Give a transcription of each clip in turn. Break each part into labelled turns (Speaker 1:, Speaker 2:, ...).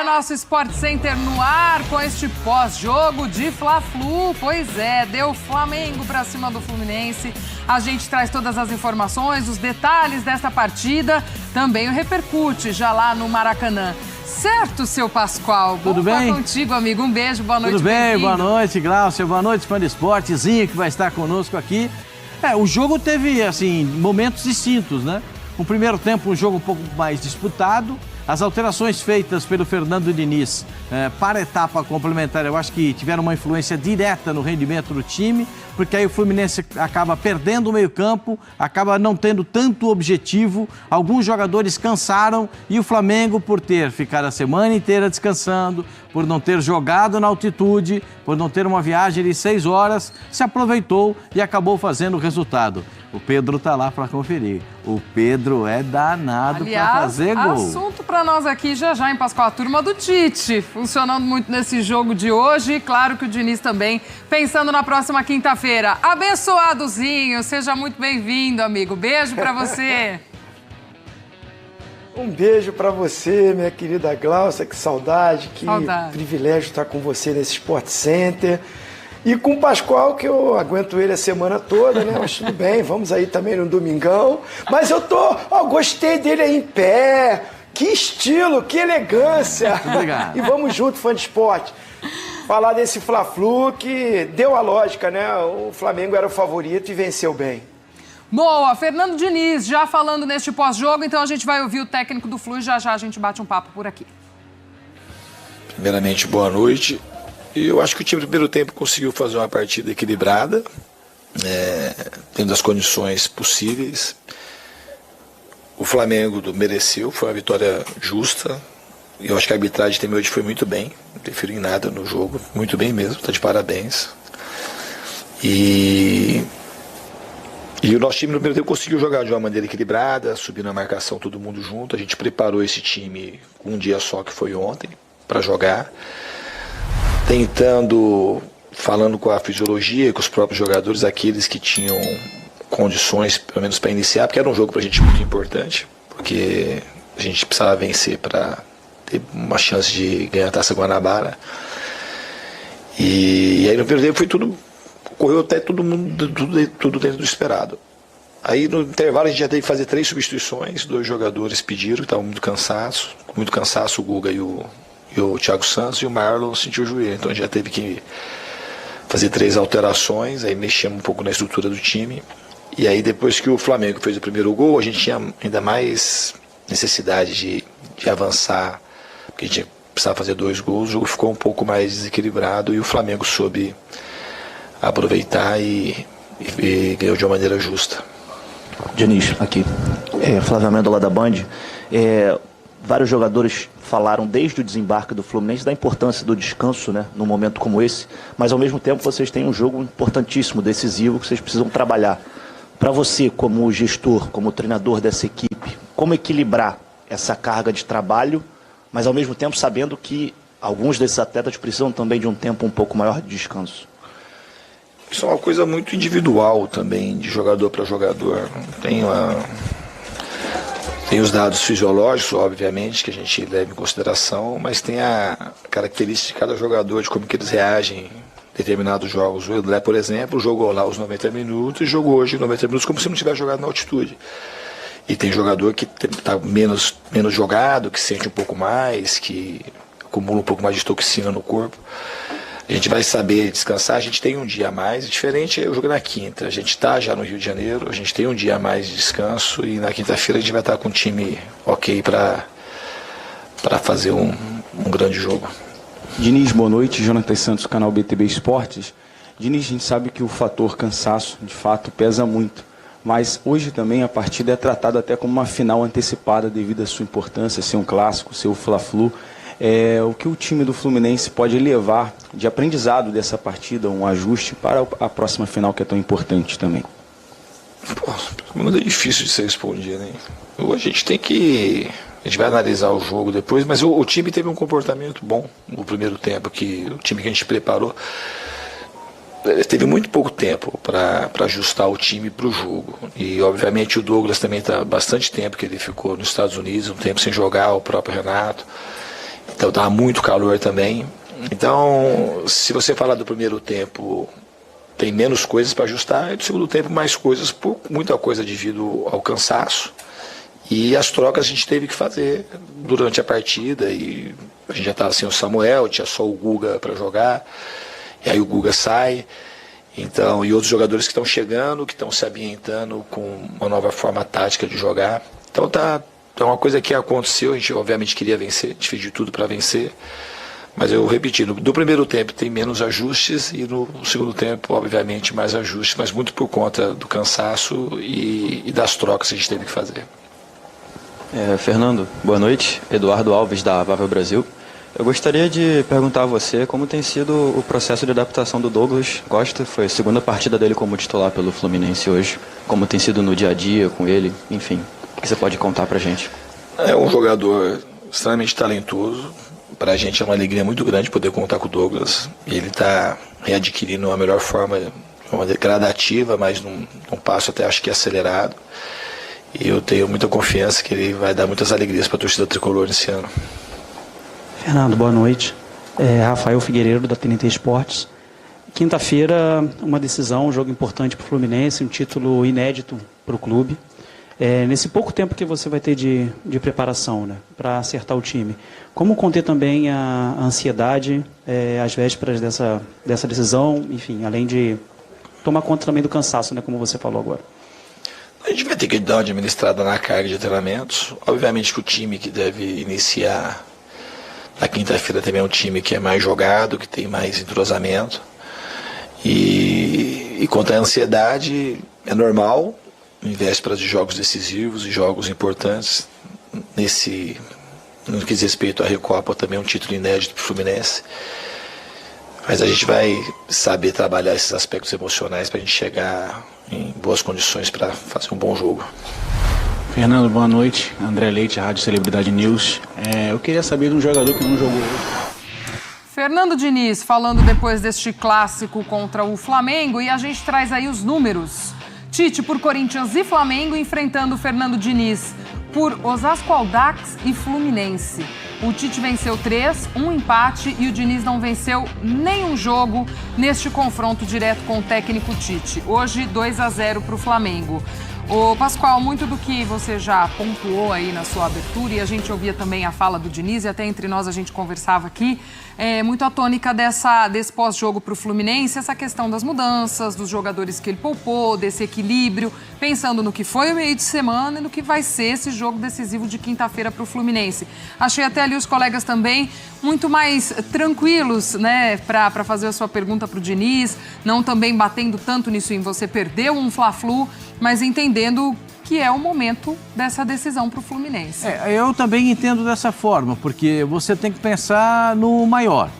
Speaker 1: nosso Sport Center no ar com este pós-jogo de Fla-Flu. Pois é, deu Flamengo pra cima do Fluminense. A gente traz todas as informações, os detalhes dessa partida. Também o repercute já lá no Maracanã. Certo, seu Pascoal?
Speaker 2: Tudo bem?
Speaker 1: Contigo, amigo. Um beijo, boa noite.
Speaker 2: Tudo bem, boa noite, Glaucio. Boa noite, fã de esportezinho que vai estar conosco aqui. O jogo teve, assim, momentos distintos, né? No primeiro tempo, um jogo um pouco mais disputado. As alterações feitas pelo Fernando Diniz para a etapa complementar, eu acho que tiveram uma influência direta no rendimento do time, porque aí o Fluminense acaba perdendo o meio-campo, acaba não tendo tanto objetivo. Alguns jogadores cansaram e o Flamengo, por ter ficado a semana inteira descansando, por não ter jogado na altitude, por não ter uma viagem de 6 horas, se aproveitou e acabou fazendo o resultado. O Pedro tá lá para conferir. O Pedro é danado para fazer gol.
Speaker 1: Assunto para nós aqui já em Pascoal, a turma do Tite, funcionando muito nesse jogo de hoje. E claro que o Diniz também, pensando na próxima quinta-feira. Abençoadozinho, seja muito bem-vindo, amigo. Beijo para você.
Speaker 3: Um beijo para você, minha querida Glaucia, que saudade, privilégio estar com você nesse Sport Center. E com o Pascoal, que eu aguento ele a semana toda, né? Mas tudo bem, vamos aí também no domingão. Mas eu gostei dele aí em pé. Que estilo, que elegância.
Speaker 2: Obrigado.
Speaker 3: E vamos junto, fã de esporte. Falar desse Fla-Flu que deu a lógica, né? O Flamengo era o favorito e venceu bem.
Speaker 1: Boa, Fernando Diniz, já falando neste pós-jogo, então a gente vai ouvir o técnico do Flu e já a gente bate um papo por aqui.
Speaker 4: Primeiramente, boa noite. E eu acho que o time no primeiro tempo conseguiu fazer uma partida equilibrada, tendo as condições possíveis. O Flamengo mereceu, foi uma vitória justa. E eu acho que a arbitragem também hoje foi muito bem, não interferiu em nada no jogo, muito bem mesmo, está de parabéns. E o nosso time no primeiro tempo conseguiu jogar de uma maneira equilibrada, subindo a marcação todo mundo junto. A gente preparou esse time um dia só, que foi ontem, para jogar. Tentando, falando com a fisiologia, com os próprios jogadores, aqueles que tinham condições, pelo menos para iniciar, porque era um jogo para a gente muito importante, porque a gente precisava vencer para ter uma chance de ganhar a Taça Guanabara. E aí no primeiro tempo foi tudo, correu até todo mundo, tudo dentro do esperado. Aí no intervalo a gente já teve que fazer 3 substituições, 2 jogadores pediram, que estavam muito cansaço, o Guga e o Thiago Santos, e o Marlon sentiu o joelho, então a gente já teve que fazer 3 alterações, aí mexemos um pouco na estrutura do time, e aí depois que o Flamengo fez o primeiro gol, a gente tinha ainda mais necessidade de avançar, porque a gente precisava fazer 2 gols, o jogo ficou um pouco mais desequilibrado e o Flamengo soube aproveitar e ganhou de uma maneira justa.
Speaker 5: Diniz, aqui. Flávio Amendola da Band. Vários jogadores falaram desde o desembarque do Fluminense da importância do descanso, né, num momento como esse, mas ao mesmo tempo vocês têm um jogo importantíssimo, decisivo, que vocês precisam trabalhar. Para você, como gestor, como treinador dessa equipe, como equilibrar essa carga de trabalho, mas ao mesmo tempo sabendo que alguns desses atletas precisam também de um tempo um pouco maior de descanso?
Speaker 4: Isso é uma coisa muito individual também, de jogador para jogador. Tem os dados fisiológicos, obviamente, que a gente leva em consideração, mas tem a característica de cada jogador, de como que eles reagem em determinados jogos. O Edlé, por exemplo, jogou lá os 90 minutos e jogou hoje 90 minutos como se não tivesse jogado na altitude. E tem jogador que está menos jogado, que sente um pouco mais, que acumula um pouco mais de toxina no corpo. A gente vai saber descansar, a gente tem um dia a mais, diferente é o jogo na quinta. A gente está já no Rio de Janeiro, a gente tem um dia a mais de descanso e na quinta-feira a gente vai estar com um time ok para fazer um grande jogo.
Speaker 6: Diniz, boa noite. Jonathan Santos, canal BTB Esportes. Diniz, a gente sabe que o fator cansaço, de fato, pesa muito. Mas hoje também a partida é tratada até como uma final antecipada devido à sua importância, ser um clássico, ser o Fla-Flu. O que o time do Fluminense pode levar de aprendizado dessa partida, um ajuste para a próxima final que é tão importante também?
Speaker 4: É difícil de ser respondido, hein? A gente vai analisar o jogo depois, mas o time teve um comportamento bom no primeiro tempo, que o time que a gente preparou teve muito pouco tempo para ajustar o time para o jogo. E obviamente o Douglas também está bastante tempo que ele ficou nos Estados Unidos, um tempo sem jogar, o próprio Renato. Então estava muito calor também. Então, se você falar do primeiro tempo, tem menos coisas para ajustar, e do segundo tempo mais coisas, por muita coisa devido ao cansaço. E as trocas a gente teve que fazer durante a partida, e a gente já estava sem o Samuel, tinha só o Guga para jogar, e aí o Guga sai, então, e outros jogadores que estão chegando, que estão se ambientando com uma nova forma tática de jogar. Então é uma coisa que aconteceu, a gente obviamente queria vencer, a gente fez de tudo para vencer. Mas eu repeti, do primeiro tempo tem menos ajustes e no segundo tempo, obviamente, mais ajustes, mas muito por conta do cansaço e das trocas que a gente teve que fazer.
Speaker 7: Fernando, boa noite. Eduardo Alves, da Vável Brasil. Eu gostaria de perguntar a você como tem sido o processo de adaptação do Douglas Costa. Foi a segunda partida dele como titular pelo Fluminense hoje. Como tem sido no dia a dia com ele, enfim. O que você pode contar pra gente?
Speaker 4: É um jogador extremamente talentoso. Para a gente é uma alegria muito grande poder contar com o Douglas. Ele está readquirindo a melhor forma, uma gradativa, mas num passo até acho que acelerado. E eu tenho muita confiança que ele vai dar muitas alegrias para a torcida tricolor esse ano.
Speaker 8: Fernando, boa noite. Rafael Figueiredo, da TNT Esportes. Quinta-feira, uma decisão, um jogo importante para o Fluminense, um título inédito para o clube. Nesse pouco tempo que você vai ter de preparação, né, para acertar o time, como conter também a ansiedade às vésperas dessa decisão, enfim, além de tomar conta também do cansaço, né, como você falou agora?
Speaker 4: A gente vai ter que dar uma administrada na carga de treinamentos. Obviamente que o time que deve iniciar na quinta-feira também é um time que é mais jogado, que tem mais entrosamento. E quanto à ansiedade, é normal, em vésperas de jogos decisivos e jogos importantes, no que diz respeito à Recopa, também é um título inédito para o Fluminense. Mas a gente vai saber trabalhar esses aspectos emocionais para a gente chegar em boas condições para fazer um bom jogo.
Speaker 9: Fernando, boa noite. André Leite, Rádio Celebridade News. Eu queria saber de um jogador que não jogou hoje.
Speaker 1: Fernando Diniz falando depois deste clássico contra o Flamengo, e a gente traz aí os números. Tite por Corinthians e Flamengo enfrentando Fernando Diniz por Osasco, Audax e Fluminense. O Tite venceu 3, um empate, e o Diniz não venceu nenhum jogo neste confronto direto com o técnico Tite. Hoje, 2-0 para o Flamengo. Ô Pascoal, muito do que você já pontuou aí na sua abertura, e a gente ouvia também a fala do Diniz, e até entre nós a gente conversava aqui, muito a tônica desse pós-jogo para o Fluminense, essa questão das mudanças, dos jogadores que ele poupou, desse equilíbrio, pensando no que foi o meio de semana e no que vai ser esse jogo decisivo de quinta-feira para o Fluminense. Achei até ali os colegas também muito mais tranquilos, né, para fazer a sua pergunta para o Diniz, não também batendo tanto nisso em você perdeu um Fla-Flu, mas entendendo que é o momento dessa decisão para o Fluminense.
Speaker 2: Eu também entendo dessa forma, porque você tem que pensar no maior,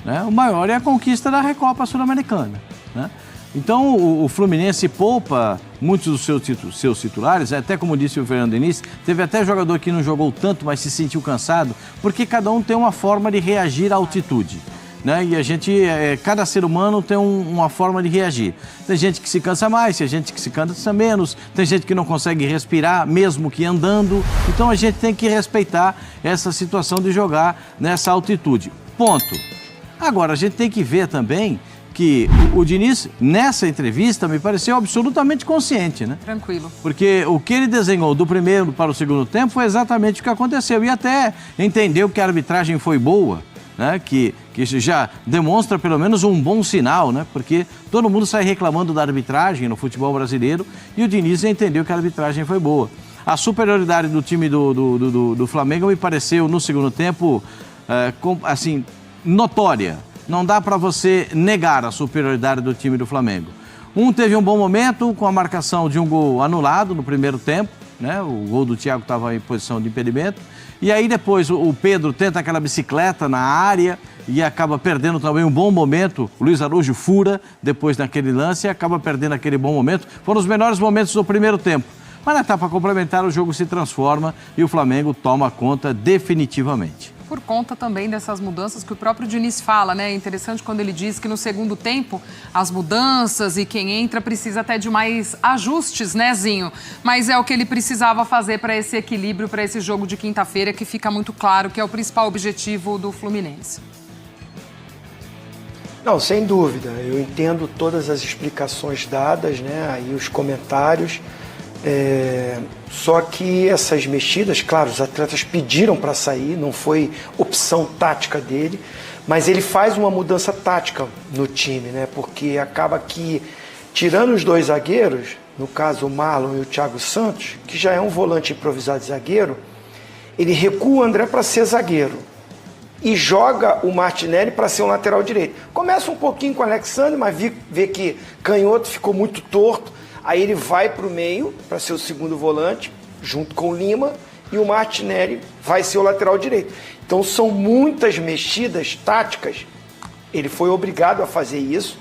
Speaker 2: né? O maior é a conquista da Recopa Sul-Americana, né? Então o Fluminense poupa muitos dos seus titulares, até como disse o Fernando Diniz, teve até jogador que não jogou tanto, mas se sentiu cansado, porque cada um tem uma forma de reagir à altitude, né? E a gente, cada ser humano tem uma forma de reagir. Tem gente que se cansa mais, tem gente que se cansa menos, tem gente que não consegue respirar, mesmo que andando. Então a gente tem que respeitar essa situação de jogar nessa altitude. Ponto. Agora, a gente tem que ver também que o Diniz, nessa entrevista, me pareceu absolutamente consciente, né?
Speaker 1: Tranquilo.
Speaker 2: Porque o que ele desenhou do primeiro para o segundo tempo foi exatamente o que aconteceu. E até entendeu que a arbitragem foi boa, né? Que isso já demonstra pelo menos um bom sinal, né? Porque todo mundo sai reclamando da arbitragem no futebol brasileiro e o Diniz entendeu que a arbitragem foi boa. A superioridade do time do Flamengo me pareceu, no segundo tempo, assim, notória. Não dá para você negar a superioridade do time do Flamengo. Teve um bom momento com a marcação de um gol anulado no primeiro tempo, né? O gol do Thiago estava em posição de impedimento. E aí depois o Pedro tenta aquela bicicleta na área e acaba perdendo também um bom momento. O Luiz Araújo fura depois daquele lance e acaba perdendo aquele bom momento. Foram os melhores momentos do primeiro tempo. Mas na etapa complementar o jogo se transforma e o Flamengo toma conta definitivamente.
Speaker 1: por conta também dessas mudanças que o próprio Diniz fala, né? É interessante quando ele diz que no segundo tempo as mudanças e quem entra precisa até de mais ajustes, né, Zinho? Mas é o que ele precisava fazer para esse equilíbrio, para esse jogo de quinta-feira, que fica muito claro que é o principal objetivo do Fluminense.
Speaker 3: Não, sem dúvida. Eu entendo todas as explicações dadas, né? Aí os comentários. Só que essas mexidas, claro, os atletas pediram para sair, não foi opção tática dele, mas ele faz uma mudança tática no time, né? Porque acaba que, tirando os dois zagueiros, no caso o Marlon e o Thiago Santos, que já é um volante improvisado de zagueiro, ele recua o André para ser zagueiro e joga o Martinelli para ser um lateral direito. Começa um pouquinho com o Alexandre, mas vê que canhoto ficou muito torto. Aí ele vai para o meio, para ser o segundo volante, junto com o Lima, e o Martinelli vai ser o lateral direito. Então são muitas mexidas táticas, ele foi obrigado a fazer isso,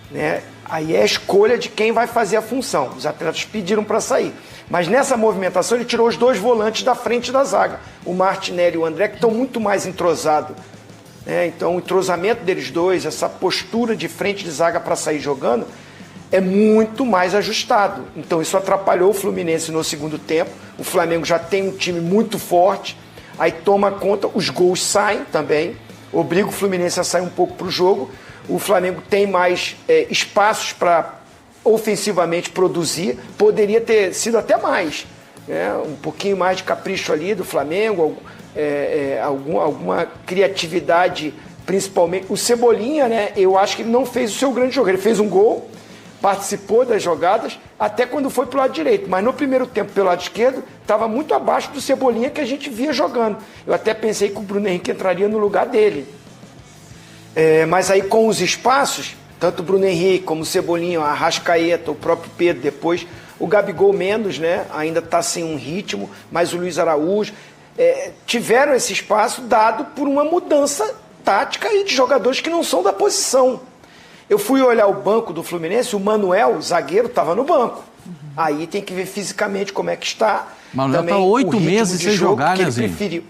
Speaker 3: né? Aí é a escolha de quem vai fazer a função. Os atletas pediram para sair. Mas nessa movimentação ele tirou os dois volantes da frente da zaga, o Martinelli e o André, que estão muito mais entrosados. Então o entrosamento deles dois, essa postura de frente de zaga para sair jogando, é muito mais ajustado. Então isso atrapalhou o Fluminense no segundo tempo. O Flamengo já tem um time muito forte, aí toma conta, os gols saem também, obriga o Fluminense a sair um pouco para o jogo. O Flamengo tem mais espaços para ofensivamente produzir, poderia ter sido até mais, né? Um pouquinho mais de capricho ali do Flamengo, alguma criatividade, principalmente. O Cebolinha, né? Eu acho que ele não fez o seu grande jogo, ele fez um gol, participou das jogadas, até quando foi para o lado direito. Mas no primeiro tempo, pelo lado esquerdo, estava muito abaixo do Cebolinha que a gente via jogando. Eu até pensei que o Bruno Henrique entraria no lugar dele. Mas aí com os espaços, tanto o Bruno Henrique como o Cebolinha, a Arrascaeta, o próprio Pedro depois, o Gabigol menos, né? Ainda está sem um ritmo, mas o Luiz Araújo, tiveram esse espaço dado por uma mudança tática e de jogadores que não são da posição. Eu fui olhar o banco do Fluminense, o Manuel, zagueiro, estava no banco. Aí tem que ver fisicamente como é que está.
Speaker 2: Manuel está 8 meses sem jogar, né, Zinho?
Speaker 3: Preferiu.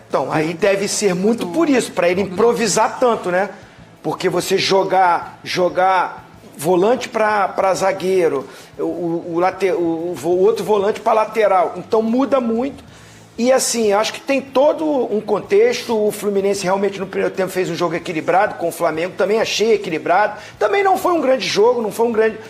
Speaker 3: Então, aí deve ser muito por isso, para ele improvisar tanto, né? Porque você jogar volante para zagueiro, o outro volante para lateral, então muda muito. E assim, acho que tem todo um contexto. O Fluminense realmente no primeiro tempo fez um jogo equilibrado com o Flamengo, também achei equilibrado. Também não foi um grande jogo, não foi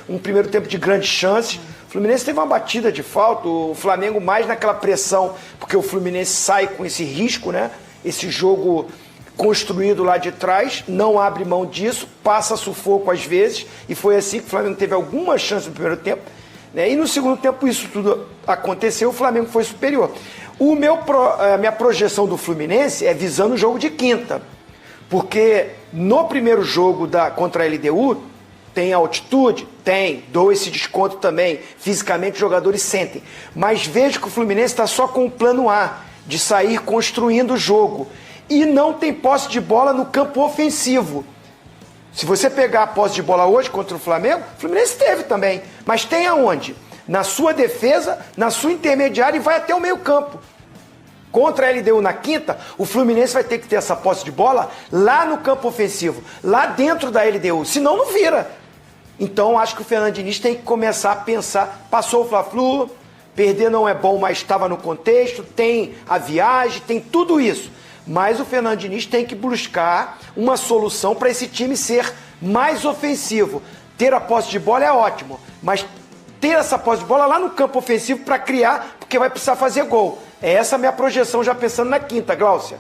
Speaker 3: um primeiro tempo de grandes chances. O Fluminense teve uma batida de falta, o Flamengo mais naquela pressão, porque o Fluminense sai com esse risco, né? Esse jogo construído lá de trás, não abre mão disso, passa sufoco às vezes, e foi assim que o Flamengo teve alguma chance no primeiro tempo, né? E no segundo tempo isso tudo aconteceu, o Flamengo foi superior. A minha projeção do Fluminense é visando o jogo de quinta, porque no primeiro jogo contra a LDU tem altitude? Tem, dou esse desconto também, fisicamente os jogadores sentem, mas vejo que o Fluminense está só com o plano A, de sair construindo o jogo, e não tem posse de bola no campo ofensivo. Se você pegar a posse de bola hoje contra o Flamengo, o Fluminense teve também, mas tem aonde? Na sua defesa, na sua intermediária e vai até o meio campo. Contra a LDU na quinta, o Fluminense vai ter que ter essa posse de bola lá no campo ofensivo, lá dentro da LDU, senão não vira. Então acho que o Fernando Diniz tem que começar a pensar, passou o Fla-Flu, perder não é bom, mas estava no contexto, tem a viagem, tem tudo isso. Mas o Fernando Diniz tem que buscar uma solução para esse time ser mais ofensivo. Ter a posse de bola é ótimo, mas ter essa posse de bola lá no campo ofensivo para criar, porque vai precisar fazer gol. É essa a minha projeção já pensando na quinta, Gláucia.